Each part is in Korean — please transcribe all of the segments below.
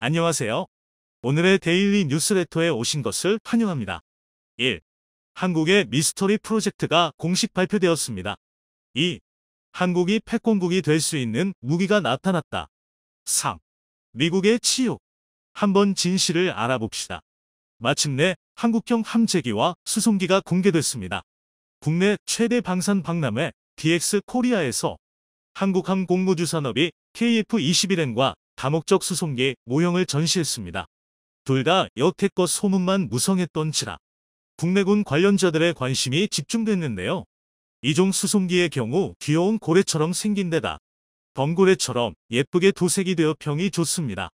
안녕하세요. 오늘의 데일리 뉴스레터에 오신 것을 환영합니다. 1. 한국의 미스터리 프로젝트가 공식 발표되었습니다. 2. 한국이 패권국이 될 수 있는 무기가 나타났다. 3. 미국의 치욕. 한번 진실을 알아봅시다. 마침내 한국형 함재기와 수송기가 공개됐습니다. 국내 최대 방산 박람회 DX 코리아에서 한국항공우주산업이 KF-21N과 다목적 수송기 모형을 전시했습니다. 둘 다 여태껏 소문만 무성했던지라 국내군 관련자들의 관심이 집중됐는데요. 이종 수송기의 경우 귀여운 고래처럼 생긴 데다 범고래처럼 예쁘게 도색이 되어 평이 좋습니다.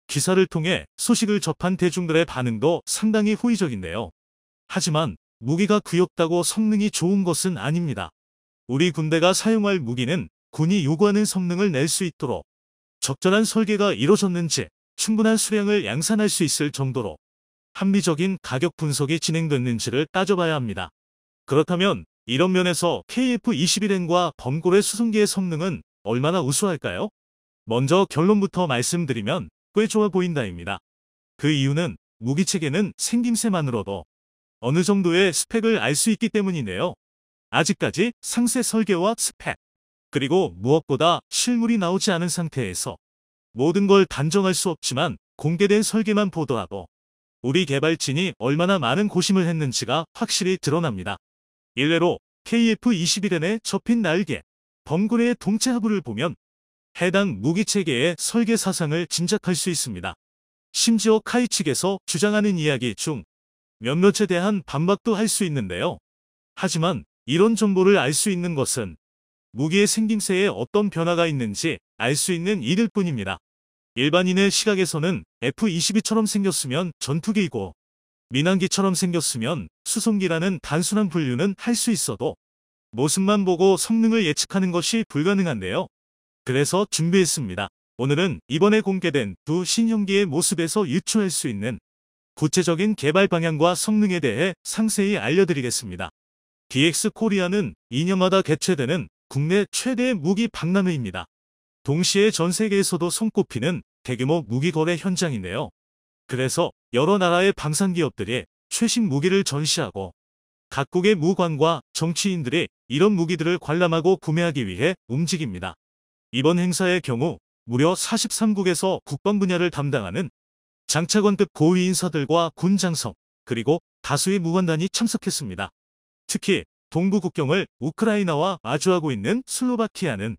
기사를 통해 소식을 접한 대중들의 반응도 상당히 호의적인데요. 하지만 무기가 귀엽다고 성능이 좋은 것은 아닙니다. 우리 군대가 사용할 무기는 군이 요구하는 성능을 낼 수 있도록 적절한 설계가 이루어졌는지 충분한 수량을 양산할 수 있을 정도로 합리적인 가격 분석이 진행됐는지를 따져봐야 합니다. 그렇다면 이런 면에서 KF-21N과 범고래 수송기의 성능은 얼마나 우수할까요? 먼저 결론부터 말씀드리면 꽤 좋아 보인다입니다. 그 이유는 무기체계는 생김새만으로도 어느 정도의 스펙을 알 수 있기 때문이네요. 아직까지 상세 설계와 스펙, 그리고 무엇보다 실물이 나오지 않은 상태에서 모든 걸 단정할 수 없지만 공개된 설계만 보더라도 우리 개발진이 얼마나 많은 고심을 했는지가 확실히 드러납니다. 일례로 KF-21N에 접힌 날개, 범고래의 동체 하부를 보면 해당 무기체계의 설계 사상을 짐작할 수 있습니다. 심지어 카이 측에서 주장하는 이야기 중 몇몇에 대한 반박도 할 수 있는데요. 하지만 이런 정보를 알 수 있는 것은 무기의 생김새에 어떤 변화가 있는지 알 수 있는 일일 뿐입니다. 일반인의 시각에서는 F-22처럼 생겼으면 전투기이고 민항기처럼 생겼으면 수송기라는 단순한 분류는 할 수 있어도 모습만 보고 성능을 예측하는 것이 불가능한데요. 그래서 준비했습니다. 오늘은 이번에 공개된 두 신형기의 모습에서 유추할 수 있는 구체적인 개발 방향과 성능에 대해 상세히 알려드리겠습니다. DX 코리아는 2년마다 개최되는 국내 최대의 무기 박람회입니다. 동시에 전 세계에서도 손꼽히는 대규모 무기 거래 현장인데요. 그래서 여러 나라의 방산 기업들이 최신 무기를 전시하고 각국의 무관과 정치인들이 이런 무기들을 관람하고 구매하기 위해 움직입니다. 이번 행사의 경우 무려 43국에서 국방 분야를 담당하는 장차관급 고위 인사들과 군 장성, 그리고 다수의 무관단이 참석했습니다. 특히 동부 국경을 우크라이나와 마주하고 있는 슬로바키아는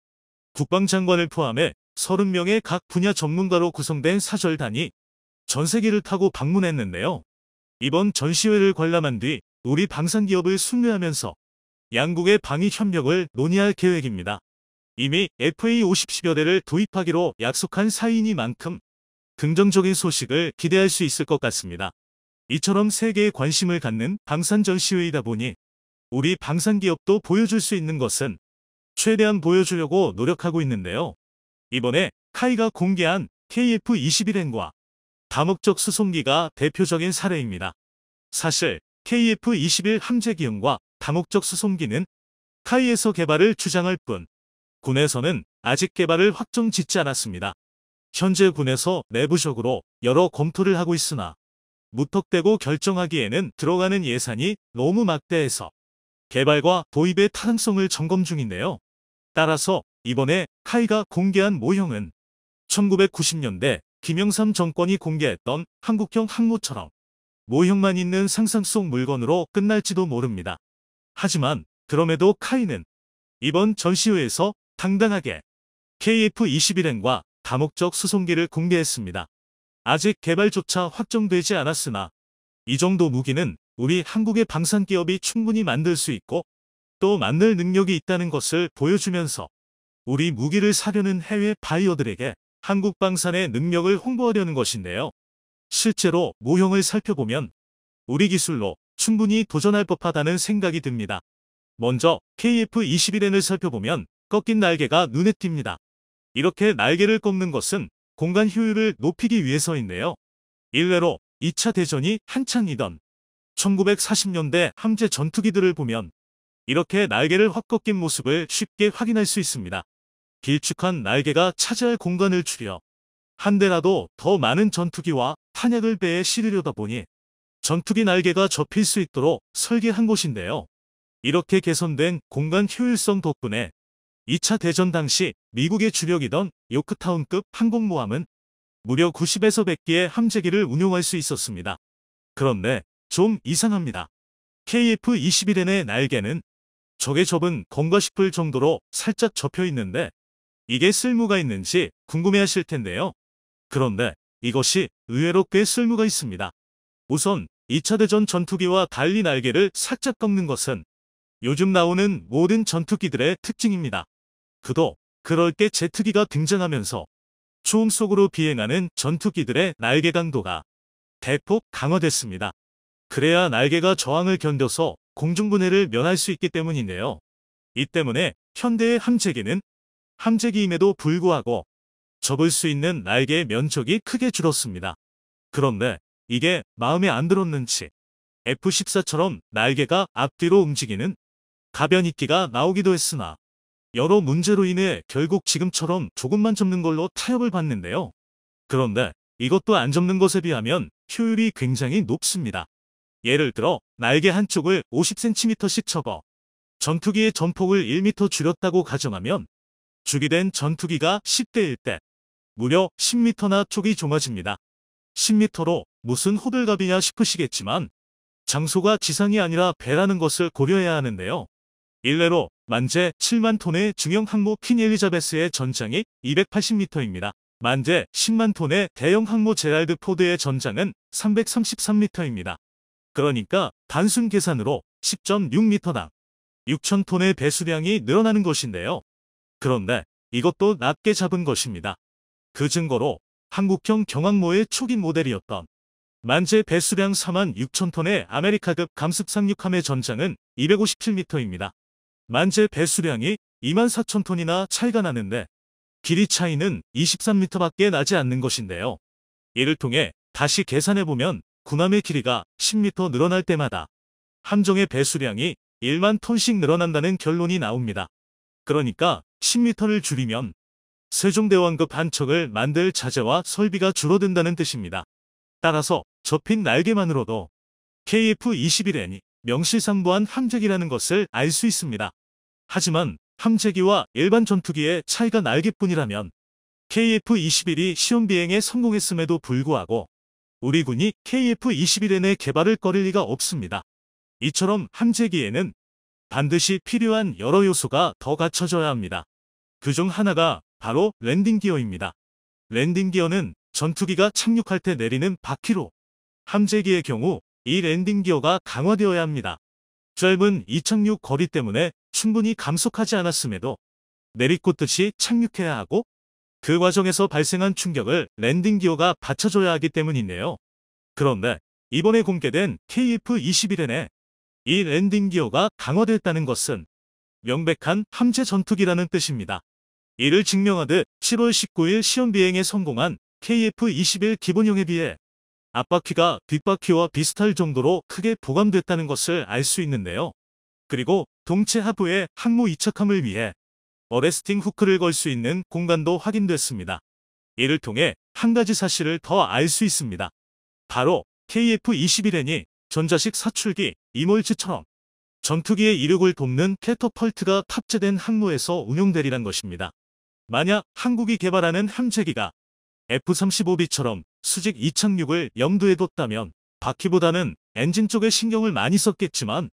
국방장관을 포함해 30명의 각 분야 전문가로 구성된 사절단이 전세기를 타고 방문했는데요. 이번 전시회를 관람한 뒤 우리 방산기업을 순회하면서 양국의 방위 협력을 논의할 계획입니다. 이미 FA-50여 대를 도입하기로 약속한 사이니만큼 긍정적인 소식을 기대할 수 있을 것 같습니다. 이처럼 세계에 관심을 갖는 방산 전시회이다 보니 우리 방산기업도 보여줄 수 있는 것은 최대한 보여주려고 노력하고 있는데요. 이번에 카이가 공개한 KF-21N과 다목적 수송기가 대표적인 사례입니다. 사실 KF-21 함재기형과 다목적 수송기는 카이에서 개발을 주장할 뿐 군에서는 아직 개발을 확정 짓지 않았습니다. 현재 군에서 내부적으로 여러 검토를 하고 있으나 무턱대고 결정하기에는 들어가는 예산이 너무 막대해서 개발과 도입의 타당성을 점검 중인데요. 따라서 이번에 카이가 공개한 모형은 1990년대 김영삼 정권이 공개했던 한국형 항모처럼 모형만 있는 상상 속 물건으로 끝날지도 모릅니다. 하지만 그럼에도 카이는 이번 전시회에서 당당하게 KF-21N과 다목적 수송기를 공개했습니다. 아직 개발조차 확정되지 않았으나 이 정도 무기는 우리 한국의 방산기업이 충분히 만들 수 있고 또 만들 능력이 있다는 것을 보여주면서 우리 무기를 사려는 해외 바이어들에게 한국 방산의 능력을 홍보하려는 것인데요. 실제로 모형을 살펴보면 우리 기술로 충분히 도전할 법하다는 생각이 듭니다. 먼저 KF-21N을 살펴보면 꺾인 날개가 눈에 띕니다. 이렇게 날개를 꺾는 것은 공간 효율을 높이기 위해서인데요. 일례로 2차 대전이 한창이던 1940년대 함재 전투기들을 보면 이렇게 날개를 확 꺾인 모습을 쉽게 확인할 수 있습니다. 길쭉한 날개가 차지할 공간을 줄여 한 대라도 더 많은 전투기와 탄약을 배에 실으려다 보니 전투기 날개가 접힐 수 있도록 설계한 곳인데요. 이렇게 개선된 공간 효율성 덕분에 2차 대전 당시 미국의 주력이던 요크타운급 항공모함은 무려 90에서 100기의 함재기를 운용할 수 있었습니다. 그런데 좀 이상합니다. KF-21N의 날개는 적에 접은 건가 싶을 정도로 살짝 접혀 있는데 이게 쓸모가 있는지 궁금해하실 텐데요. 그런데 이것이 의외로 꽤 쓸모가 있습니다. 우선 2차 대전 전투기와 달리 날개를 살짝 꺾는 것은 요즘 나오는 모든 전투기들의 특징입니다. 그도 그럴 게 제트기가 등장하면서 초음 속으로 비행하는 전투기들의 날개 강도가 대폭 강화됐습니다. 그래야 날개가 저항을 견뎌서 공중분해를 면할 수 있기 때문인데요. 이 때문에 현대의 함재기는 함재기임에도 불구하고 접을 수 있는 날개의 면적이 크게 줄었습니다. 그런데 이게 마음에 안 들었는지 F-14처럼 날개가 앞뒤로 움직이는 가변익기가 나오기도 했으나 여러 문제로 인해 결국 지금처럼 조금만 접는 걸로 타협을 받는데요. 그런데 이것도 안 접는 것에 비하면 효율이 굉장히 높습니다. 예를 들어 날개 한쪽을 50cm씩 접어 전투기의 전폭을 1m 줄였다고 가정하면 주기된 전투기가 10대 1대 무려 10m나 촉이 좁아집니다. 10m로 무슨 호들갑이냐 싶으시겠지만 장소가 지상이 아니라 배라는 것을 고려해야 하는데요. 일례로 만재 7만 톤의 중형 항모 퀸 엘리자베스의 전장이 280m입니다. 만재 10만 톤의 대형 항모 제랄드 포드의 전장은 333m입니다. 그러니까 단순 계산으로 10.6m당 6,000톤의 배수량이 늘어나는 것인데요. 그런데 이것도 낮게 잡은 것입니다. 그 증거로 한국형 경항모의 초기 모델이었던 만재 배수량 46,000톤의 아메리카급 감습 상륙함의 전장은 257m입니다. 만재 배수량이 24,000톤이나 차이가 나는데 길이 차이는 23m밖에 나지 않는 것인데요. 이를 통해 다시 계산해보면 군함의 길이가 10m 늘어날 때마다 함정의 배수량이 1만 톤씩 늘어난다는 결론이 나옵니다. 그러니까 10m를 줄이면 세종대왕급 한 척을 만들 자재와 설비가 줄어든다는 뜻입니다. 따라서 접힌 날개만으로도 KF-21N이 명실상부한 함재기라는 것을 알 수 있습니다. 하지만 함재기와 일반 전투기의 차이가 날개뿐이라면 KF-21이 시험비행에 성공했음에도 불구하고 우리 군이 KF-21N의 개발을 꺼릴 리가 없습니다. 이처럼 함재기에는 반드시 필요한 여러 요소가 더 갖춰져야 합니다. 그중 하나가 바로 랜딩 기어입니다. 랜딩 기어는 전투기가 착륙할 때 내리는 바퀴로, 함재기의 경우 이 랜딩 기어가 강화되어야 합니다. 짧은 이착륙 거리 때문에 충분히 감속하지 않았음에도 내리꽂듯이 착륙해야 하고 그 과정에서 발생한 충격을 랜딩 기어가 받쳐줘야 하기 때문인데요. 그런데 이번에 공개된 KF-21N에 이 랜딩 기어가 강화됐다는 것은 명백한 함재 전투기라는 뜻입니다. 이를 증명하듯 7월 19일 시험비행에 성공한 KF-21 기본형에 비해 앞바퀴가 뒷바퀴와 비슷할 정도로 크게 보강됐다는 것을 알 수 있는데요. 그리고 동체 하부에 항모 이착함을 위해 어레스팅 후크를 걸 수 있는 공간도 확인됐습니다. 이를 통해 한 가지 사실을 더 알 수 있습니다. 바로 KF-21N이 전자식 사출기 이몰즈처럼 전투기의 이륙을 돕는 캐터펄트가 탑재된 항모에서 운용되리란 것입니다. 만약 한국이 개발하는 함재기가 F-35B처럼 수직 이착륙을 염두에 뒀다면 바퀴보다는 엔진 쪽에 신경을 많이 썼겠지만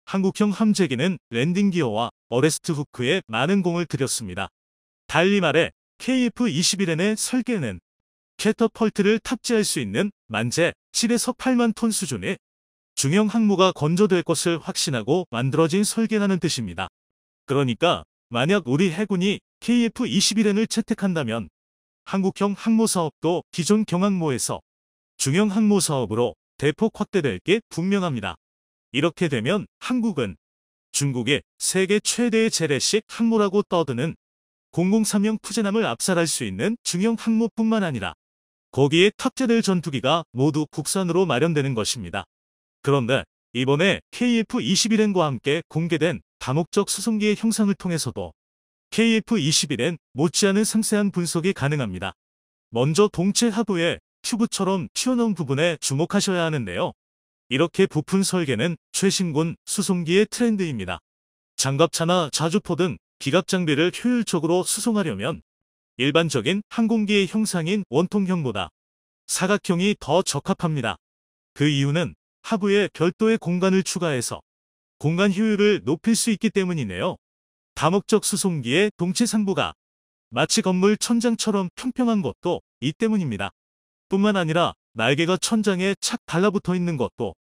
한국형 함재기는 랜딩 기어와 어레스트 후크에 많은 공을 들였습니다. 달리 말해 KF-21N의 설계는 캐터펄트를 탑재할 수 있는 만재 7에서 8만 톤 수준의 중형 항모가 건조될 것을 확신하고 만들어진 설계라는 뜻입니다. 그러니까 만약 우리 해군이 KF-21N을 채택한다면 한국형 항모 사업도 기존 경항모에서 중형 항모 사업으로 대폭 확대될 게 분명합니다. 이렇게 되면 한국은 중국의 세계 최대의 재래식 항모라고 떠드는 003형 푸제남을 압살할 수 있는 중형 항모뿐만 아니라 거기에 탑재될 전투기가 모두 국산으로 마련되는 것입니다. 그런데 이번에 KF-21N과 함께 공개된 다목적 수송기의 형상을 통해서도 KF-21N 못지않은 상세한 분석이 가능합니다. 먼저 동체 하부에 튜브처럼 튀어나온 부분에 주목하셔야 하는데요. 이렇게 부품 설계는 최신군 수송기의 트렌드입니다. 장갑차나 자주포 등 기갑 장비를 효율적으로 수송하려면 일반적인 항공기의 형상인 원통형보다 사각형이 더 적합합니다. 그 이유는 하부에 별도의 공간을 추가해서 공간 효율을 높일 수 있기 때문이네요. 다목적 수송기의 동체 상부가 마치 건물 천장처럼 평평한 것도 이 때문입니다. 뿐만 아니라 날개가 천장에 착 달라붙어 있는 것도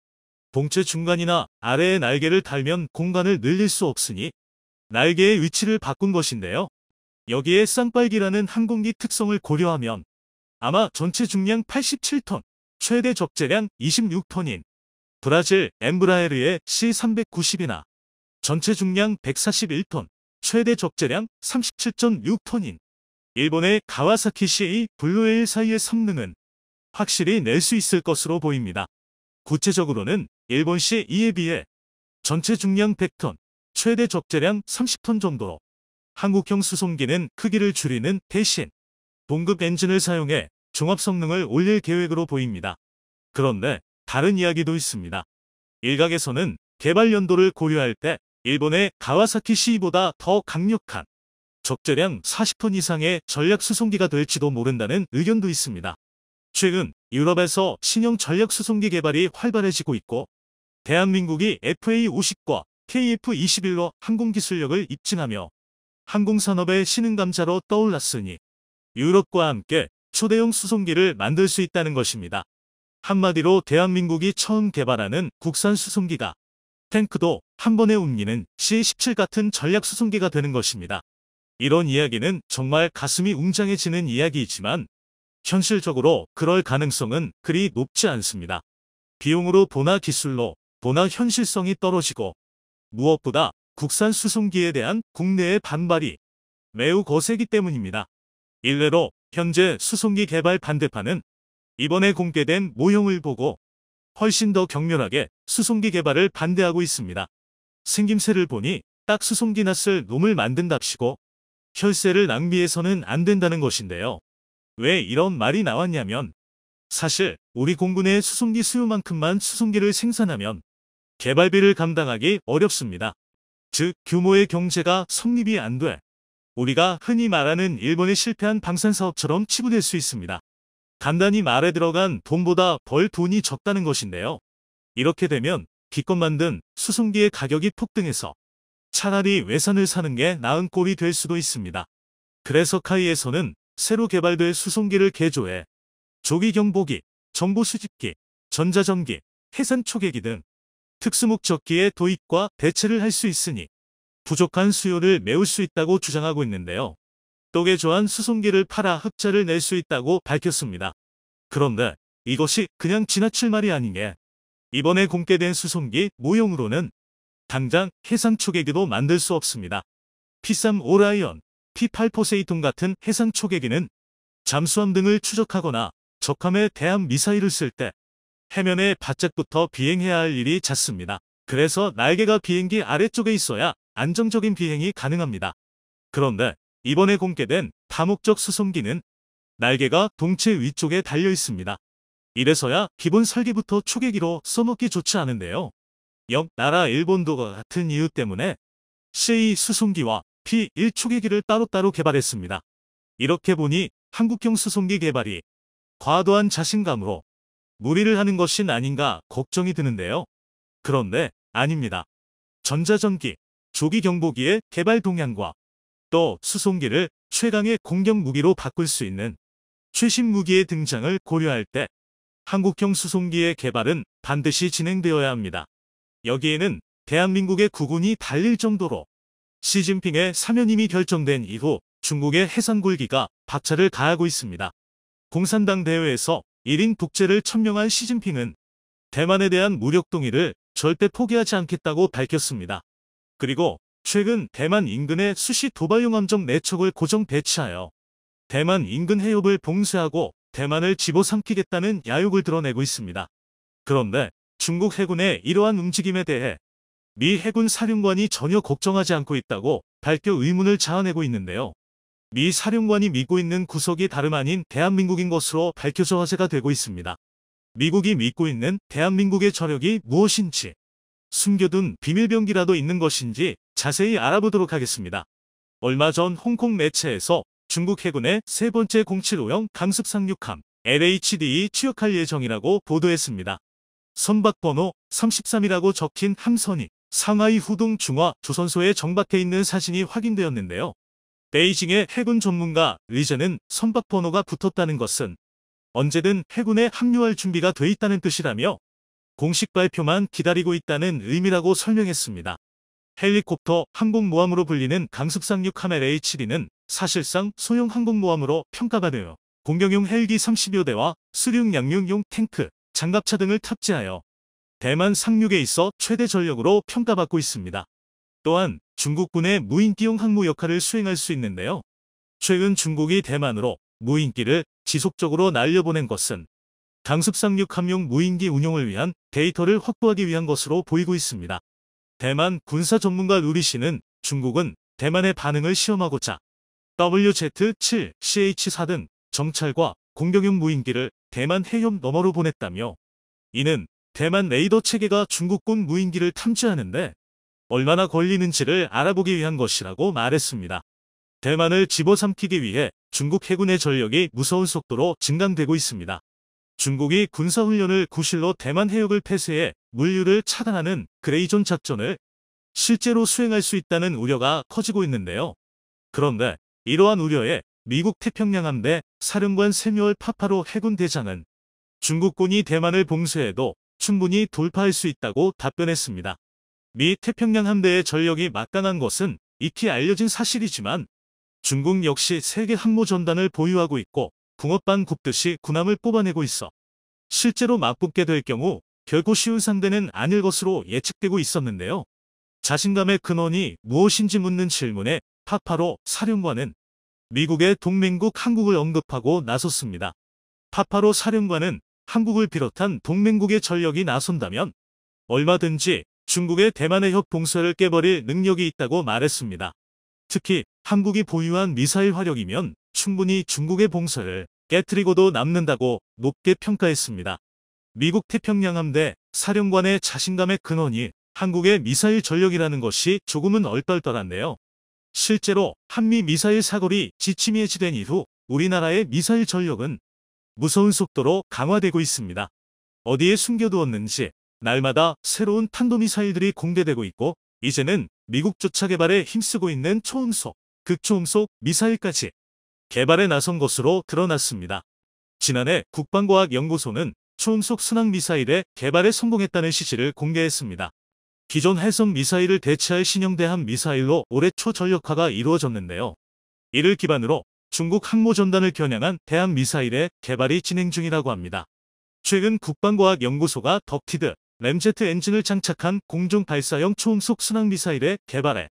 동체 중간이나 아래에 날개를 달면 공간을 늘릴 수 없으니 날개의 위치를 바꾼 것인데요. 여기에 쌍빨기라는 항공기 특성을 고려하면 아마 전체 중량 87톤, 최대 적재량 26톤인 브라질 엠브라에르의 C390이나 전체 중량 141톤, 최대 적재량 37.6톤인 일본의 가와사키 CA 블루웨일 사이의 성능은 확실히 낼 수 있을 것으로 보입니다. 구체적으로는 일본 CE에 비해 전체 중량 100톤, 최대 적재량 30톤 정도로 한국형 수송기는 크기를 줄이는 대신 동급 엔진을 사용해 종합 성능을 올릴 계획으로 보입니다. 그런데 다른 이야기도 있습니다. 일각에서는 개발 연도를 고려할 때 일본의 가와사키 CE보다 더 강력한 적재량 40톤 이상의 전략 수송기가 될지도 모른다는 의견도 있습니다. 최근 유럽에서 신형 전략 수송기 개발이 활발해지고 있고 대한민국이 FA50과 KF21로 항공기술력을 입증하며 항공산업의 신흥감자로 떠올랐으니 유럽과 함께 초대형 수송기를 만들 수 있다는 것입니다. 한마디로 대한민국이 처음 개발하는 국산 수송기가 탱크도 한 번에 옮기는 C-17 같은 전략 수송기가 되는 것입니다. 이런 이야기는 정말 가슴이 웅장해지는 이야기이지만 현실적으로 그럴 가능성은 그리 높지 않습니다. 비용으로 보나 기술로 보나 현실성이 떨어지고 무엇보다 국산 수송기에 대한 국내의 반발이 매우 거세기 때문입니다. 일례로 현재 수송기 개발 반대파는 이번에 공개된 모형을 보고 훨씬 더 격렬하게 수송기 개발을 반대하고 있습니다. 생김새를 보니 딱 수송기나 쓸 놈을 만든답시고 혈세를 낭비해서는 안 된다는 것인데요. 왜 이런 말이 나왔냐면 사실 우리 공군의 수송기 수요만큼만 수송기를 생산하면 개발비를 감당하기 어렵습니다. 즉 규모의 경제가 성립이 안 돼 우리가 흔히 말하는 일본의 실패한 방산사업처럼 치부될 수 있습니다. 간단히 말에 들어간 돈보다 벌 돈이 적다는 것인데요. 이렇게 되면 기껏 만든 수송기의 가격이 폭등해서 차라리 외산을 사는 게 나은 꼴이 될 수도 있습니다. 그래서 카이에서는 새로 개발될 수송기를 개조해 조기 경보기, 정보 수집기, 전자전기, 해상 초계기 등 특수목적기의 도입과 대체를 할 수 있으니 부족한 수요를 메울 수 있다고 주장하고 있는데요. 또 개조한 수송기를 팔아 흑자를 낼 수 있다고 밝혔습니다. 그런데 이것이 그냥 지나칠 말이 아닌 게 이번에 공개된 수송기 모형으로는 당장 해상 초계기도 만들 수 없습니다. P3 오라이언, P8 포세이돈 같은 해상 초계기는 잠수함 등을 추적하거나 적함에 대한 미사일을 쓸 때 해면에 바짝부터 비행해야 할 일이 잦습니다. 그래서 날개가 비행기 아래쪽에 있어야 안정적인 비행이 가능합니다. 그런데 이번에 공개된 다목적 수송기는 날개가 동체 위쪽에 달려 있습니다. 이래서야 기본 설계부터 초계기로 써먹기 좋지 않은데요. 역 나라 일본도가 같은 이유 때문에 CA 수송기와 P1 초계기를 따로따로 개발했습니다. 이렇게 보니 한국형 수송기 개발이 과도한 자신감으로 무리를 하는 것이 아닌가 걱정이 드는데요. 그런데 아닙니다. 전자전기, 조기 경보기의 개발 동향과 또 수송기를 최강의 공격 무기로 바꿀 수 있는 최신 무기의 등장을 고려할 때 한국형 수송기의 개발은 반드시 진행되어야 합니다. 여기에는 대한민국의 국운이 달릴 정도로 시진핑의 사면임이 결정된 이후 중국의 해상굴기가 박차를 가하고 있습니다. 공산당 대회에서 1인 독재를 천명한 시진핑은 대만에 대한 무력 동의를 절대 포기하지 않겠다고 밝혔습니다. 그리고 최근 대만 인근에 수시 도발용 함정 4척을 고정 배치하여 대만 인근 해협을 봉쇄하고 대만을 집어삼키겠다는 야욕을 드러내고 있습니다. 그런데 중국 해군의 이러한 움직임에 대해 미 해군 사령관이 전혀 걱정하지 않고 있다고 밝혀 의문을 자아내고 있는데요. 미 사령관이 믿고 있는 구석이 다름 아닌 대한민국인 것으로 밝혀져 화제가 되고 있습니다. 미국이 믿고 있는 대한민국의 저력이 무엇인지, 숨겨둔 비밀병기라도 있는 것인지 자세히 알아보도록 하겠습니다. 얼마 전 홍콩 매체에서 중국 해군의 세 번째 075형 강습 상륙함 LHD이 취역할 예정이라고 보도했습니다. 선박번호 33이라고 적힌 함선이 상하이 후동 중화 조선소에 정박해 있는 사진이 확인되었는데요. 베이징의 해군 전문가 리제는 선박번호가 붙었다는 것은 언제든 해군에 합류할 준비가 돼 있다는 뜻이라며 공식 발표만 기다리고 있다는 의미라고 설명했습니다. 헬리콥터 항공모함으로 불리는 강습상륙함 LHD는 사실상 소형 항공모함으로 평가받으며 공격용 헬기 30여 대와 수륙 양용용 탱크, 장갑차 등을 탑재하여 대만 상륙에 있어 최대 전력으로 평가받고 있습니다. 또한 중국군의 무인기용 항모 역할을 수행할 수 있는데요. 최근 중국이 대만으로 무인기를 지속적으로 날려보낸 것은 강습상륙함용 무인기 운용을 위한 데이터를 확보하기 위한 것으로 보이고 있습니다. 대만 군사 전문가 루리 씨는 중국은 대만의 반응을 시험하고자 WZ-7, CH-4 등 정찰과 공격용 무인기를 대만 해협 너머로 보냈다며 이는 대만 레이더 체계가 중국군 무인기를 탐지하는데 얼마나 걸리는지를 알아보기 위한 것이라고 말했습니다. 대만을 집어삼키기 위해 중국 해군의 전력이 무서운 속도로 증강되고 있습니다. 중국이 군사훈련을 구실로 대만 해역을 폐쇄해 물류를 차단하는 그레이존 작전을 실제로 수행할 수 있다는 우려가 커지고 있는데요. 그런데 이러한 우려에 미국 태평양 함대 사령관 새뮤얼 파파로 해군 대장은 중국군이 대만을 봉쇄해도 충분히 돌파할 수 있다고 답변했습니다. 미 태평양 함대의 전력이 막강한 것은 익히 알려진 사실이지만 중국 역시 세계 항모 전단을 보유하고 있고 붕어빵 굽듯이 군함을 뽑아내고 있어 실제로 맞붙게 될 경우 결코 쉬운 상대는 아닐 것으로 예측되고 있었는데요. 자신감의 근원이 무엇인지 묻는 질문에 파파로 사령관은 미국의 동맹국 한국을 언급하고 나섰습니다. 파파로 사령관은 한국을 비롯한 동맹국의 전력이 나선다면 얼마든지 중국의 대만 해협 봉쇄를 깨버릴 능력이 있다고 말했습니다. 특히 한국이 보유한 미사일 화력이면 충분히 중국의 봉쇄를 깨트리고도 남는다고 높게 평가했습니다. 미국 태평양 함대 사령관의 자신감의 근원이 한국의 미사일 전력이라는 것이 조금은 얼떨떨한데요. 실제로 한미 미사일 사거리 지침이 해지된 이후 우리나라의 미사일 전력은 무서운 속도로 강화되고 있습니다. 어디에 숨겨두었는지 날마다 새로운 탄도미사일들이 공개되고 있고 이제는 미국조차 개발에 힘쓰고 있는 초음속, 극초음속 미사일까지 개발에 나선 것으로 드러났습니다. 지난해 국방과학연구소는 초음속 순항미사일의 개발에 성공했다는 시시를 공개했습니다. 기존 해성 미사일을 대체할 신형 대함 미사일로 올해 초 전력화가 이루어졌는데요. 이를 기반으로 중국 항모 전단을 겨냥한 대함 미사일의 개발이 진행 중이라고 합니다. 최근 국방과학연구소가 덕티드, 램제트 엔진을 장착한 공중 발사형 초음속 순항미사일의 개발에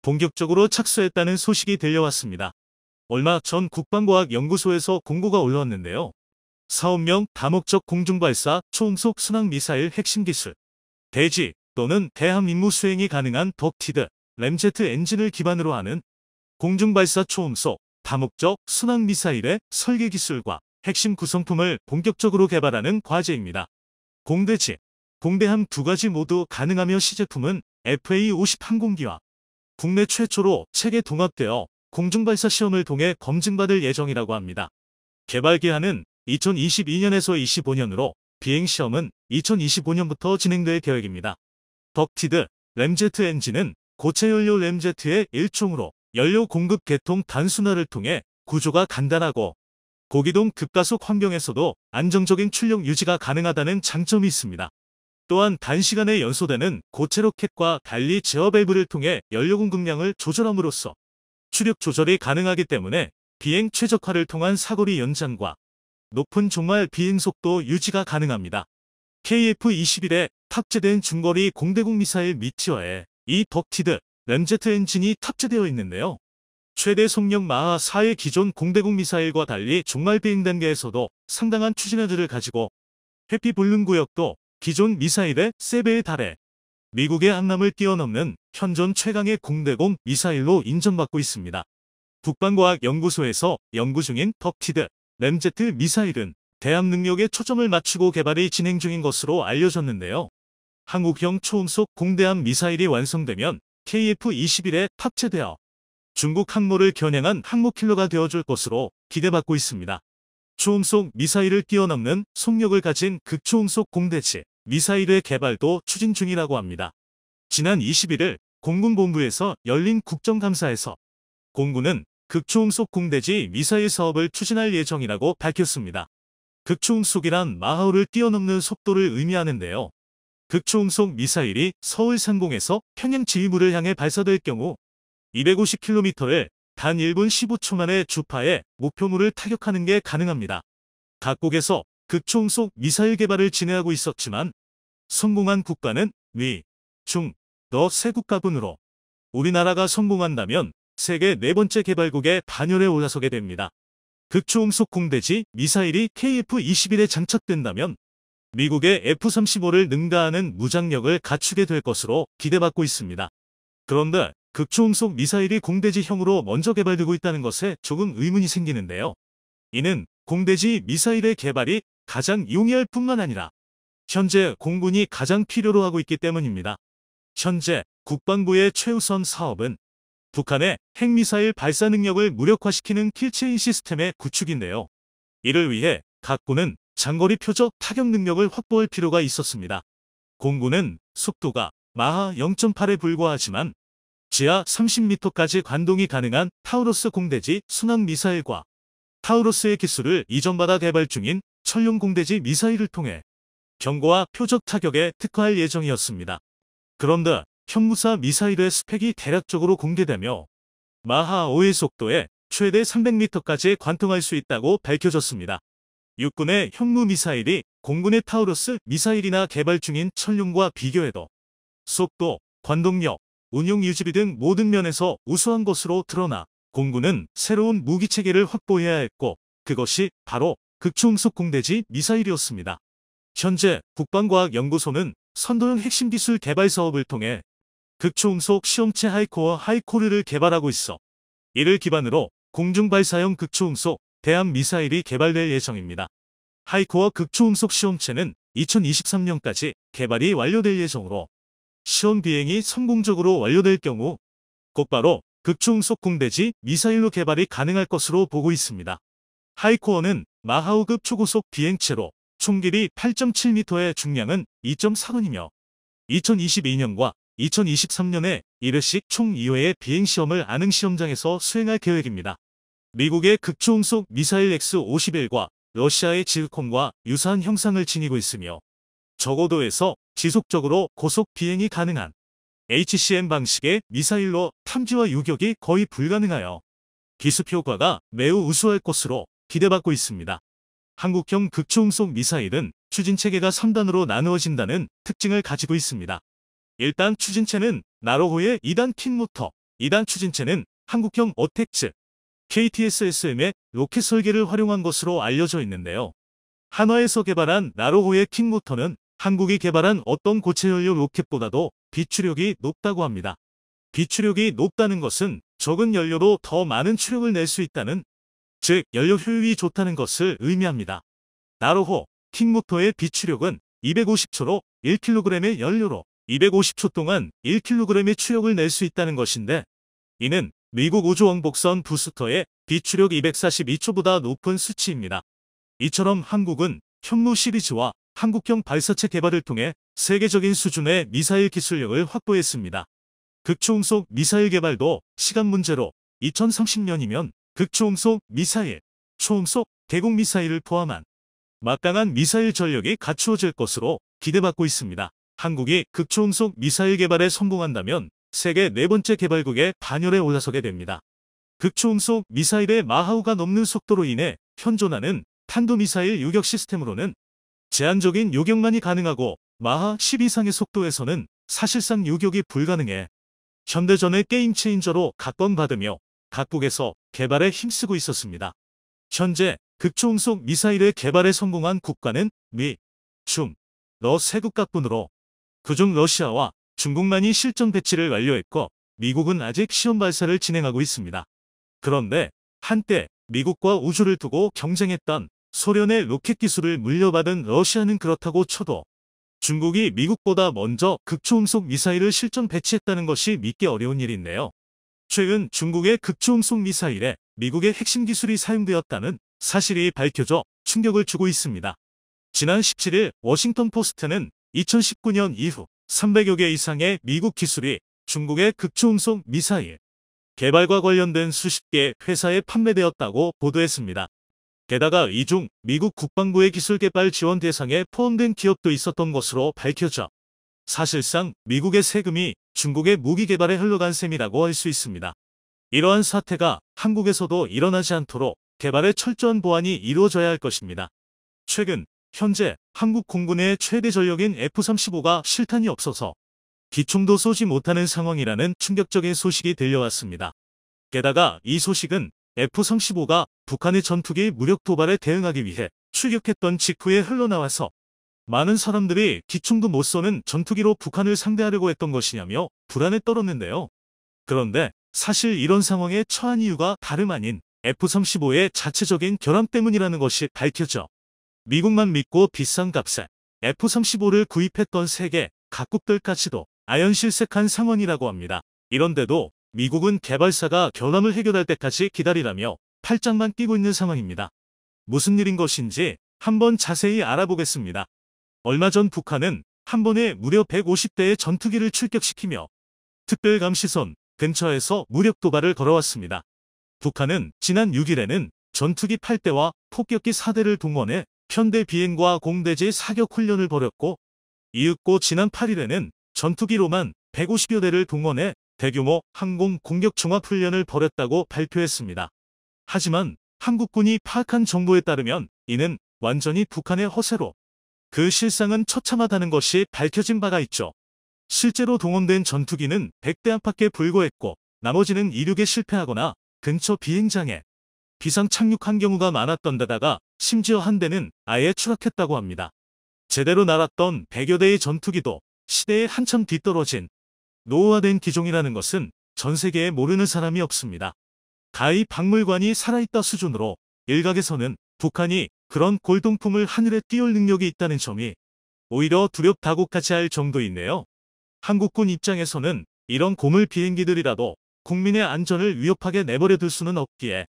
본격적으로 착수했다는 소식이 들려왔습니다. 얼마 전 국방과학연구소에서 공고가 올라왔는데요. 사업명 다목적 공중발사 초음속 순항미사일 핵심 기술, 대지 또는 대함 임무 수행이 가능한 덕티드, 램제트 엔진을 기반으로 하는 공중발사 초음속, 다목적 순항미사일의 설계 기술과 핵심 구성품을 본격적으로 개발하는 과제입니다. 공대지, 공대함 두 가지 모두 가능하며 시제품은 FA-50 항공기와 국내 최초로 체계 동합되어 공중발사 시험을 통해 검증받을 예정이라고 합니다. 개발 기한은 2022년에서 25년으로 비행시험은 2025년부터 진행될 계획입니다. 덕티드, 램제트 엔진은 고체 연료 램제트의 일종으로 연료 공급 계통 단순화를 통해 구조가 간단하고 고기동 급가속 환경에서도 안정적인 출력 유지가 가능하다는 장점이 있습니다. 또한 단시간에 연소되는 고체 로켓과 달리 제어 밸브를 통해 연료 공급량을 조절함으로써 추력 조절이 가능하기 때문에 비행 최적화를 통한 사거리 연장과 높은 종말 비행 속도 유지가 가능합니다. KF-21에 탑재된 중거리 공대공 미사일 미티어에 이 덕티드, 램제트 엔진이 탑재되어 있는데요. 최대 속력 마하 4의 기존 공대공 미사일과 달리 종말 비행 단계에서도 상당한 추진력을 가지고 회피 불능 구역도 기존 미사일의 3배에 달해 미국의 항남을 뛰어넘는 현존 최강의 공대공 미사일로 인정받고 있습니다. 북방과학연구소에서 연구 중인 덕티드, 램제트 미사일은 대함 능력에 초점을 맞추고 개발이 진행 중인 것으로 알려졌는데요. 한국형 초음속 공대함 미사일이 완성되면 KF-21에 탑재되어 중국 항모를 겨냥한 항모킬러가 되어줄 것으로 기대받고 있습니다. 초음속 미사일을 뛰어넘는 속력을 가진 극초음속 공대지 미사일의 개발도 추진 중이라고 합니다. 지난 21일 공군본부에서 열린 국정감사에서 공군은 극초음속 공대지 미사일 사업을 추진할 예정이라고 밝혔습니다. 극초음속이란 마하우를 뛰어넘는 속도를 의미하는데요. 극초음속 미사일이 서울 상공에서 평양 지휘부를 향해 발사될 경우 250km를 단 1분 15초 만에 주파해 목표물을 타격하는 게 가능합니다. 각국에서 극초음속 미사일 개발을 진행하고 있었지만 성공한 국가는 미, 중, 러 세 국가분으로 우리나라가 성공한다면 세계 네 번째 개발국의 반열에 올라서게 됩니다. 극초음속 공대지 미사일이 KF-21에 장착된다면 미국의 F-35를 능가하는 무장력을 갖추게 될 것으로 기대받고 있습니다. 그런데 극초음속 미사일이 공대지형으로 먼저 개발되고 있다는 것에 조금 의문이 생기는데요. 이는 공대지 미사일의 개발이 가장 용이할 뿐만 아니라 현재 공군이 가장 필요로 하고 있기 때문입니다. 현재 국방부의 최우선 사업은 북한의 핵미사일 발사 능력을 무력화시키는 킬체인 시스템의 구축인데요. 이를 위해 각 군은 장거리 표적 타격 능력을 확보할 필요가 있었습니다. 공군은 속도가 마하 0.8에 불과하지만 지하 30m까지 관동이 가능한 타우러스 공대지 순항 미사일과 타우러스의 기술을 이전받아 개발 중인 천룡 공대지 미사일을 통해 경고와 표적 타격에 특화할 예정이었습니다. 그런데 현무사 미사일의 스펙이 대략적으로 공개되며 마하 5의 속도에 최대 300m까지 관통할 수 있다고 밝혀졌습니다. 육군의 현무 미사일이 공군의 타우러스 미사일이나 개발 중인 천룡과 비교해도 속도, 관동력, 운용 유지비 등 모든 면에서 우수한 것으로 드러나 공군은 새로운 무기체계를 확보해야 했고 그것이 바로 극초음속 공대지 미사일이었습니다. 현재 국방과학연구소는 선도형 핵심 기술 개발 사업을 통해 극초음속 시험체 하이코르를 개발하고 있어 이를 기반으로 공중발사형 극초음속 대함 미사일이 개발될 예정입니다. 하이코어 극초음속 시험체는 2023년까지 개발이 완료될 예정으로 시험 비행이 성공적으로 완료될 경우 곧바로 극초음속 공대지 미사일로 개발이 가능할 것으로 보고 있습니다. 하이코어는 마하우급 초고속 비행체로 총 길이 8.7m의 중량은 2.4톤이며 2022년과 2023년에 1회씩 총 2회의 비행시험을 안흥시험장에서 수행할 계획입니다. 미국의 극초음속 미사일 X-51과 러시아의 지르콘과 유사한 형상을 지니고 있으며 저고도에서 지속적으로 고속 비행이 가능한 HCM 방식의 미사일로 탐지와 유격이 거의 불가능하여 기습 효과가 매우 우수할 것으로 기대받고 있습니다. 한국형 극초음속 미사일은 추진체계가 3단으로 나누어진다는 특징을 가지고 있습니다. 1단 추진체는 나로호의 2단 킥모터, 2단 추진체는 한국형 어택츠, KTSSM의 로켓 설계를 활용한 것으로 알려져 있는데요. 한화에서 개발한 나로호의 킥모터는 한국이 개발한 어떤 고체연료 로켓보다도 비추력이 높다고 합니다. 비추력이 높다는 것은 적은 연료로 더 많은 추력을 낼 수 있다는, 즉 연료 효율이 좋다는 것을 의미합니다. 나로호 킥모터의 비추력은 250초로 1kg의 연료로 250초 동안 1kg의 추력을 낼 수 있다는 것인데, 이는 미국 우주왕복선 부스터의 비추력 242초보다 높은 수치입니다. 이처럼 한국은 현무 시리즈와 한국형 발사체 개발을 통해 세계적인 수준의 미사일 기술력을 확보했습니다. 극초음속 미사일 개발도 시간 문제로 2030년이면 극초음속 미사일, 초음속 대공 미사일을 포함한 막강한 미사일 전력이 갖추어질 것으로 기대받고 있습니다. 한국이 극초음속 미사일 개발에 성공한다면 세계 네 번째 개발국의 반열에 올라서게 됩니다. 극초음속 미사일의 마하우가 넘는 속도로 인해 현존하는 탄도미사일 유격 시스템으로는 제한적인 요격만이 가능하고 마하 10 이상의 속도에서는 사실상 요격이 불가능해 현대전의 게임 체인저로 각광받으며 각국에서 개발에 힘쓰고 있었습니다. 현재 극초음속 미사일의 개발에 성공한 국가는 미, 중, 러 세 국가뿐으로 그중 러시아와 중국만이 실전 배치를 완료했고 미국은 아직 시험 발사를 진행하고 있습니다. 그런데 한때 미국과 우주를 두고 경쟁했던 소련의 로켓 기술을 물려받은 러시아는 그렇다고 쳐도 중국이 미국보다 먼저 극초음속 미사일을 실전 배치했다는 것이 믿기 어려운 일인데요. 최근 중국의 극초음속 미사일에 미국의 핵심 기술이 사용되었다는 사실이 밝혀져 충격을 주고 있습니다. 지난 17일 워싱턴 포스트는 2019년 이후 300여 개 이상의 미국 기술이 중국의 극초음속 미사일 개발과 관련된 수십 개 회사에 판매되었다고 보도했습니다. 게다가 이 중 미국 국방부의 기술 개발 지원 대상에 포함된 기업도 있었던 것으로 밝혀져 사실상 미국의 세금이 중국의 무기 개발에 흘러간 셈이라고 할 수 있습니다. 이러한 사태가 한국에서도 일어나지 않도록 개발에 철저한 보완이 이루어져야 할 것입니다. 최근 현재 한국 공군의 최대 전력인 F-35가 실탄이 없어서 기총도 쏘지 못하는 상황이라는 충격적인 소식이 들려왔습니다. 게다가 이 소식은 F-35가 북한의 전투기 무력 도발에 대응하기 위해 출격했던 직후에 흘러나와서 많은 사람들이 기총도 못 쏘는 전투기로 북한을 상대하려고 했던 것이냐며 불안에 떨었는데요. 그런데 사실 이런 상황에 처한 이유가 다름 아닌 F-35의 자체적인 결함 때문이라는 것이 밝혀져 미국만 믿고 비싼 값에 F-35를 구입했던 세계 각국들까지도 아연실색한 상황이라고 합니다. 이런데도 미국은 개발사가 결함을 해결할 때까지 기다리라며 팔짱만 끼고 있는 상황입니다. 무슨 일인 것인지 한번 자세히 알아보겠습니다. 얼마 전 북한은 한 번에 무려 150대의 전투기를 출격시키며 특별감시선 근처에서 무력 도발을 걸어왔습니다. 북한은 지난 6일에는 전투기 8대와 폭격기 4대를 동원해 편대 비행과 공대지 사격 훈련을 벌였고 이윽고 지난 8일에는 전투기로만 150여 대를 동원해 대규모 항공 공격 종합 훈련을 벌였다고 발표했습니다. 하지만 한국군이 파악한 정보에 따르면 이는 완전히 북한의 허세로 그 실상은 처참하다는 것이 밝혀진 바가 있죠. 실제로 동원된 전투기는 100대 안팎에 불과했고 나머지는 이륙에 실패하거나 근처 비행장에 비상 착륙한 경우가 많았던 데다가 심지어 한 대는 아예 추락했다고 합니다. 제대로 날았던 100여 대의 전투기도 시대에 한참 뒤떨어진 노후화된 기종이라는 것은 전 세계에 모르는 사람이 없습니다. 가히 박물관이 살아있다 수준으로 일각에서는 북한이 그런 골동품을 하늘에 띄울 능력이 있다는 점이 오히려 두렵다고까지 할 정도인데요. 한국군 입장에서는 이런 고물 비행기들이라도 국민의 안전을 위협하게 내버려 둘 수는 없기에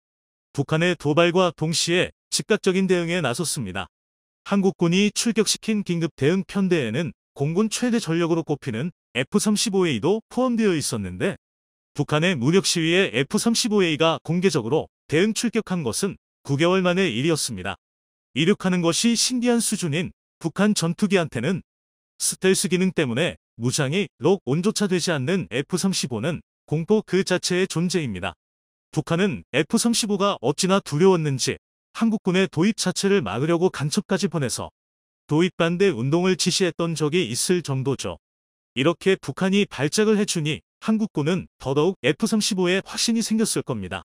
북한의 도발과 동시에 즉각적인 대응에 나섰습니다. 한국군이 출격시킨 긴급 대응 편대에는 공군 최대 전력으로 꼽히는 F-35A도 포함되어 있었는데 북한의 무력 시위에 F-35A가 공개적으로 대응 출격한 것은 9개월 만의 일이었습니다. 이륙하는 것이 신기한 수준인 북한 전투기한테는 스텔스 기능 때문에 무장이 록 온조차 되지 않는 F-35는 공포 그 자체의 존재입니다. 북한은 F-35가 어찌나 두려웠는지 한국군의 도입 자체를 막으려고 간첩까지 보내서 도입 반대 운동을 지시했던 적이 있을 정도죠. 이렇게 북한이 발작을 해주니 한국군은 더더욱 F-35에 확신이 생겼을 겁니다.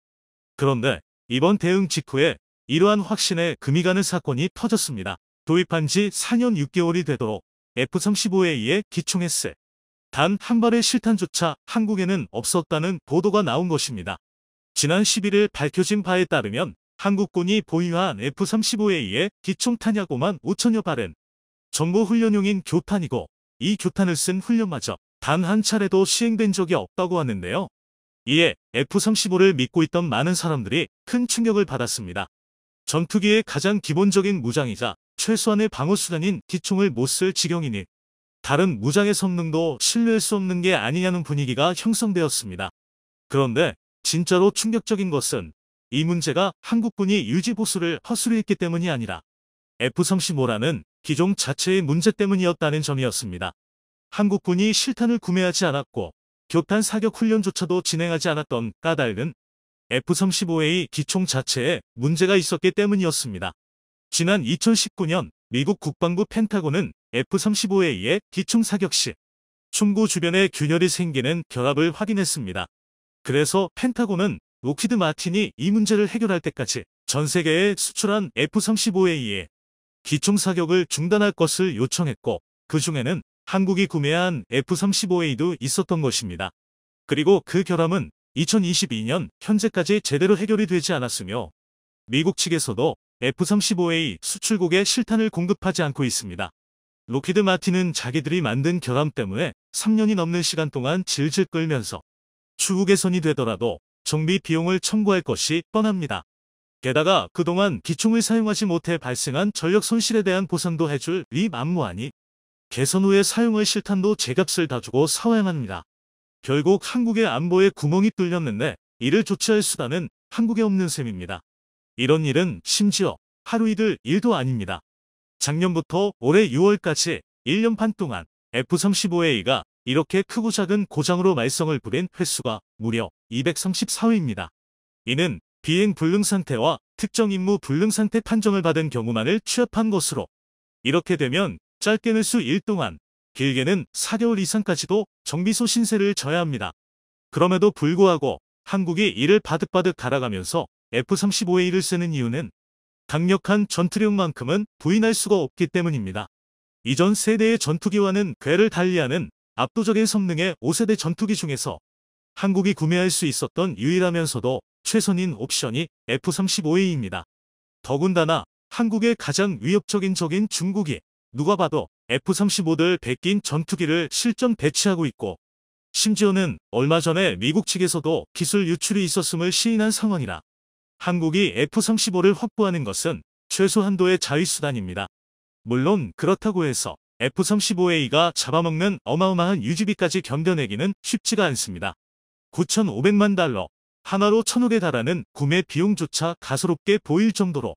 그런데 이번 대응 직후에 이러한 확신에 금이 가는 사건이 터졌습니다. 도입한 지 4년 6개월이 되도록 F-35A에 기총했을 단 한 발의 실탄조차 한국에는 없었다는 보도가 나온 것입니다. 지난 11일 밝혀진 바에 따르면 한국군이 보유한 F-35A의 기총 탄약 5만 5천여 발은 정보 훈련용인 교탄이고 이 교탄을 쓴 훈련마저 단 한 차례도 시행된 적이 없다고 하는데요. 이에 F-35를 믿고 있던 많은 사람들이 큰 충격을 받았습니다. 전투기의 가장 기본적인 무장이자 최소한의 방어수단인 기총을 못 쓸 지경이니 다른 무장의 성능도 신뢰할 수 없는 게 아니냐는 분위기가 형성되었습니다. 그런데 진짜로 충격적인 것은 이 문제가 한국군이 유지보수를 허술히 했기 때문이 아니라 F-35라는 기종 자체의 문제 때문이었다는 점이었습니다. 한국군이 실탄을 구매하지 않았고 교탄 사격 훈련조차도 진행하지 않았던 까닭은 F-35A 기총 자체에 문제가 있었기 때문이었습니다. 지난 2019년 미국 국방부 펜타곤은 F-35A의 기총 사격 시 총구 주변에 균열이 생기는 결합을 확인했습니다. 그래서 펜타곤은 록히드 마틴이 이 문제를 해결할 때까지 전 세계에 수출한 F-35A의 기총 사격을 중단할 것을 요청했고 그 중에는 한국이 구매한 F-35A도 있었던 것입니다. 그리고 그 결함은 2022년 현재까지 제대로 해결이 되지 않았으며 미국 측에서도 F-35A 수출국에 실탄을 공급하지 않고 있습니다. 록히드 마틴은 자기들이 만든 결함 때문에 3년이 넘는 시간 동안 질질 끌면서 추후 개선이 되더라도 정비 비용을 청구할 것이 뻔합니다. 게다가 그동안 기총을 사용하지 못해 발생한 전력 손실에 대한 보상도 해줄 리 만무하니 개선 후에 사용할 실탄도 제값을 다 주고 사와야 합니다. 결국 한국의 안보에 구멍이 뚫렸는데 이를 조치할 수단은 한국에 없는 셈입니다. 이런 일은 심지어 하루 이틀 일도 아닙니다. 작년부터 올해 6월까지 1년 반 동안 F-35A가 이렇게 크고 작은 고장으로 말썽을 부린 횟수가 무려 234회입니다. 이는 비행 불능 상태와 특정 임무 불능 상태 판정을 받은 경우만을 취합한 것으로 이렇게 되면 짧게는 수일 동안 길게는 4개월 이상까지도 정비소 신세를 져야 합니다. 그럼에도 불구하고 한국이 이를 바득바득 갈아가면서 F-35A를 쓰는 이유는 강력한 전투력만큼은 부인할 수가 없기 때문입니다. 이전 세대의 전투기와는 궤를 달리하는 압도적인 성능의 5세대 전투기 중에서 한국이 구매할 수 있었던 유일하면서도 최선인 옵션이 F-35A입니다. 더군다나 한국의 가장 위협적인 적인 중국이 누가 봐도 F-35들 베낀 전투기를 실전 배치하고 있고 심지어는 얼마 전에 미국 측에서도 기술 유출이 있었음을 시인한 상황이라 한국이 F-35를 확보하는 것은 최소 한도의 자위수단입니다. 물론 그렇다고 해서 F-35A가 잡아먹는 어마어마한 유지비까지 견뎌내기는 쉽지가 않습니다. 9,500만 달러, 하나로 1,000억에 달하는 구매 비용조차 가소롭게 보일 정도로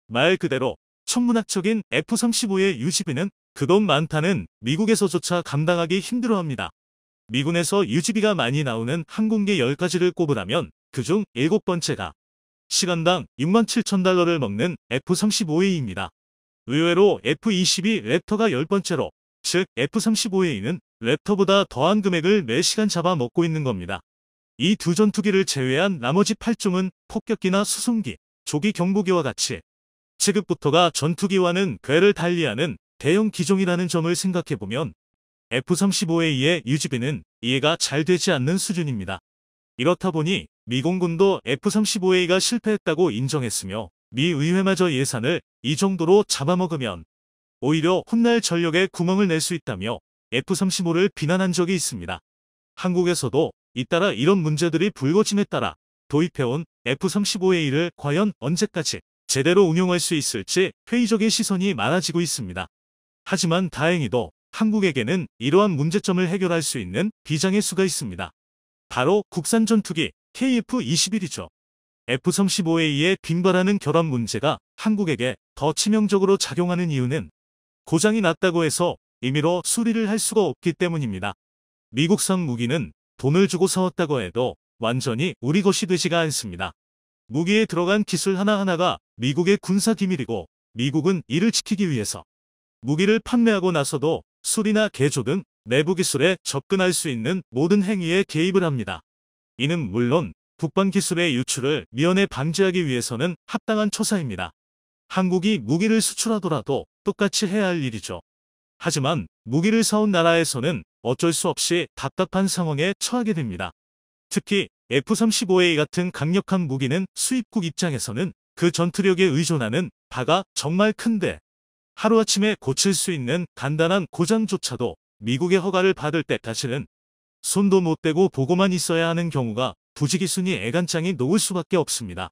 말 그대로 천문학적인 F-35의 유지비는 그 돈 많다는 미국에서조차 감당하기 힘들어합니다. 미군에서 유지비가 많이 나오는 항공기 10가지를 꼽으라면 그중 7번째가 시간당 67,000달러를 먹는 F-35A입니다. 의외로 F-22 랩터가 10번째로, 즉 F-35A는 랩터보다 더한 금액을 매 시간 잡아먹고 있는 겁니다. 이 두 전투기를 제외한 나머지 8종은 폭격기나 수송기, 조기 경보기와 같이 체급부터가 전투기와는 궤를 달리하는 대형 기종이라는 점을 생각해보면 F-35A의 유지비는 이해가 잘 되지 않는 수준입니다. 이렇다 보니 미공군도 F-35A가 실패했다고 인정했으며 미 의회마저 예산을 이 정도로 잡아먹으면 오히려 훗날 전력에 구멍을 낼 수 있다며 F-35를 비난한 적이 있습니다. 한국에서도 잇따라 이런 문제들이 불거짐에 따라 도입해온 F-35A를 과연 언제까지 제대로 운용할 수 있을지 회의적인 시선이 많아지고 있습니다. 하지만 다행히도 한국에게는 이러한 문제점을 해결할 수 있는 비장의 수가 있습니다. 바로 국산 전투기 KF-21이죠. F-35A의 빈발하는 결함 문제가 한국에게 더 치명적으로 작용하는 이유는 고장이 났다고 해서 임의로 수리를 할 수가 없기 때문입니다. 미국산 무기는 돈을 주고 사왔다고 해도 완전히 우리 것이 되지가 않습니다. 무기에 들어간 기술 하나하나가 미국의 군사 기밀이고 미국은 이를 지키기 위해서 무기를 판매하고 나서도 수리나 개조 등 내부 기술에 접근할 수 있는 모든 행위에 개입을 합니다. 이는 물론 북방 기술의 유출을 미연에 방지하기 위해서는 합당한 처사입니다. 한국이 무기를 수출하더라도 똑같이 해야 할 일이죠. 하지만 무기를 사온 나라에서는 어쩔 수 없이 답답한 상황에 처하게 됩니다. 특히 F-35A 같은 강력한 무기는 수입국 입장에서는 그 전투력에 의존하는 바가 정말 큰데 하루아침에 고칠 수 있는 간단한 고장조차도 미국의 허가를 받을 때까지는 손도 못 대고 보고만 있어야 하는 경우가 부지기순이 애간장이 녹을 수밖에 없습니다.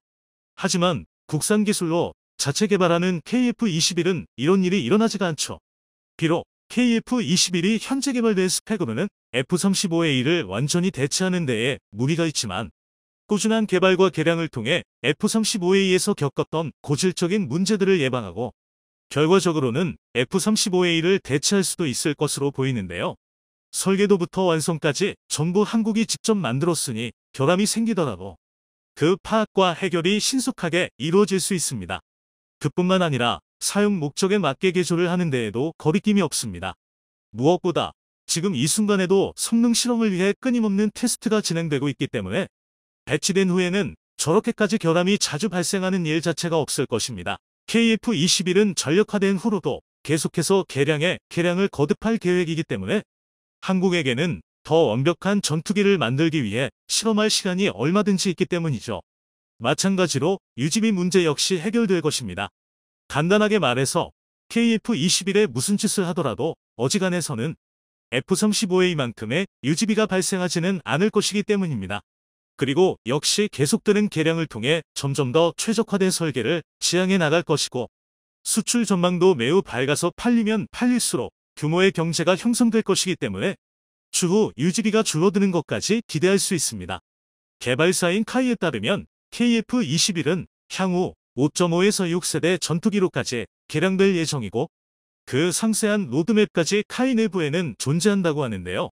하지만 국산 기술로 자체 개발하는 KF-21은 이런 일이 일어나지가 않죠. 비록 KF-21이 현재 개발된 스펙으로는 F-35A를 완전히 대체하는 데에 무리가 있지만 꾸준한 개발과 개량을 통해 F-35A에서 겪었던 고질적인 문제들을 예방하고 결과적으로는 F-35A를 대체할 수도 있을 것으로 보이는데요. 설계도부터 완성까지 전부 한국이 직접 만들었으니 결함이 생기더라도 그 파악과 해결이 신속하게 이루어질 수 있습니다. 그뿐만 아니라 사용 목적에 맞게 개조를 하는 데에도 거리낌이 없습니다. 무엇보다 지금 이 순간에도 성능 실험을 위해 끊임없는 테스트가 진행되고 있기 때문에 배치된 후에는 저렇게까지 결함이 자주 발생하는 일 자체가 없을 것입니다. KF-21은 전력화된 후로도 계속해서 개량을 거듭할 계획이기 때문에 한국에게는 더 완벽한 전투기를 만들기 위해 실험할 시간이 얼마든지 있기 때문이죠. 마찬가지로 유지비 문제 역시 해결될 것입니다. 간단하게 말해서 KF-21에 무슨 짓을 하더라도 어지간해서는 F-35A만큼의 유지비가 발생하지는 않을 것이기 때문입니다. 그리고 역시 계속되는 개량을 통해 점점 더 최적화된 설계를 지향해 나갈 것이고, 수출 전망도 매우 밝아서 팔리면 팔릴수록 규모의 경제가 형성될 것이기 때문에 추후 유지비가 줄어드는 것까지 기대할 수 있습니다. 개발사인 카이에 따르면 KF-21은 향후 5.5에서 6세대 전투기로까지 개량될 예정이고, 그 상세한 로드맵까지 카이 내부에는 존재한다고 하는데요.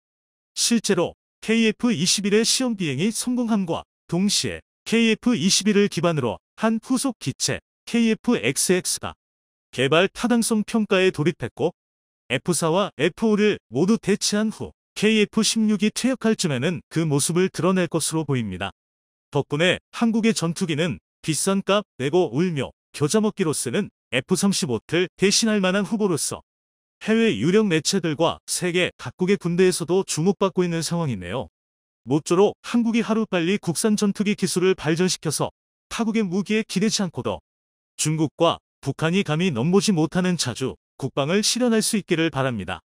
실제로 KF-21의 시험 비행이 성공함과 동시에 KF-21을 기반으로 한 후속 기체 KF-XX가 개발 타당성 평가에 돌입했고, F4와 F5를 모두 대체한 후 KF-16이 퇴역할 쯤에는 그 모습을 드러낼 것으로 보입니다. 덕분에 한국의 전투기는 비싼 값 내고 울며 겨자 먹기로서는 F-35를 대신할 만한 후보로서 해외 유력 매체들과 세계 각국의 군대에서도 주목받고 있는 상황이네요. 모쪼록 한국이 하루빨리 국산 전투기 기술을 발전시켜서 타국의 무기에 기대지 않고도 중국과 북한이 감히 넘보지 못하는 자주 국방을 실현할 수 있기를 바랍니다.